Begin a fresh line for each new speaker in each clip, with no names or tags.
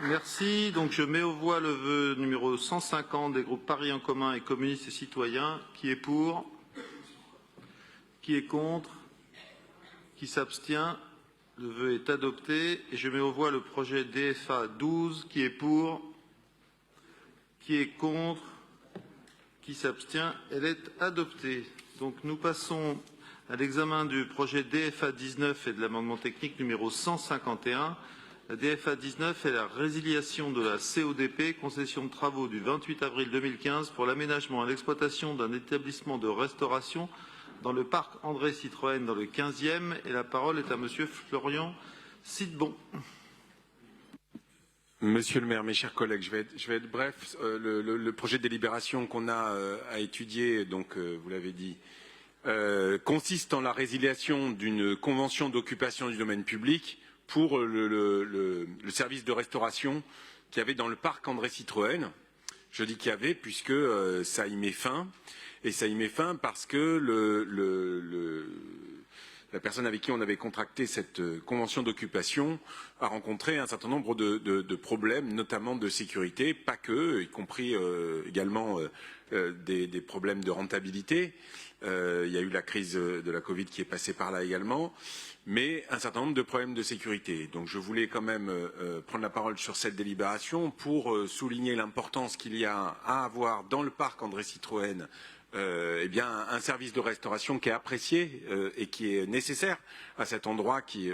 Merci. Donc je mets aux voix le vœu numéro 150 des groupes Paris en commun et communistes et citoyens. Qui est pour? Qui est contre? Qui s'abstient? Le vœu est adopté. Et je mets aux voix le projet DFA 12. Qui est pour? Qui est contre? Qui s'abstient? Elle est adoptée. Donc nous passons à l'examen du projet DFA 19 et de l'amendement technique numéro 151. La DFA 19 est la résiliation de la CODP, concession de travaux du 28 avril 2015 pour l'aménagement et l'exploitation d'un établissement de restauration dans le parc André Citroën dans le 15e. Et la parole est à Monsieur Florian Sidbon.
Monsieur le maire, mes chers collègues, je vais être bref. Le projet de délibération qu'on a à étudier, donc vous l'avez dit, consiste en la résiliation d'une convention d'occupation du domaine public pour le service de restauration qu'il y avait dans le parc André Citroën. Je dis qu'il y avait puisque ça y met fin. Et ça y met fin parce que la personne avec qui on avait contracté cette convention d'occupation a rencontré un certain nombre de problèmes, notamment de sécurité, pas que, y compris également des problèmes de rentabilité. Il y a eu la crise de la Covid qui est passée par là également, mais un certain nombre de problèmes de sécurité. Donc je voulais quand même prendre la parole sur cette délibération pour souligner l'importance qu'il y a à avoir dans le parc André Citroën eh bien, un service de restauration qui est apprécié et qui est nécessaire à cet endroit qui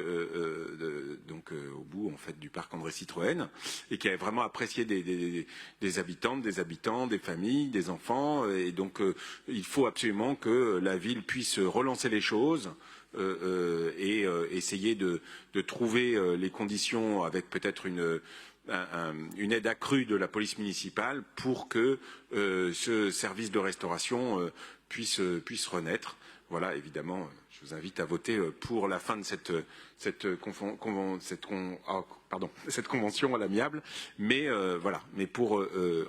donc au bout en fait du parc André Citroën et qui est vraiment apprécié des habitantes, des habitants, des familles, des enfants et donc il faut absolument que la ville puisse relancer les choses et essayer de trouver les conditions avec peut-être une aide accrue de la police municipale pour que ce service de restauration puisse renaître. Voilà, évidemment, je vous invite à voter pour la fin de cette convention à l'amiable, mais voilà, mais pour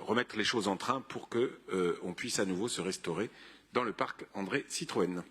remettre les choses en train pour que on puisse à nouveau se restaurer dans le parc André Citroën.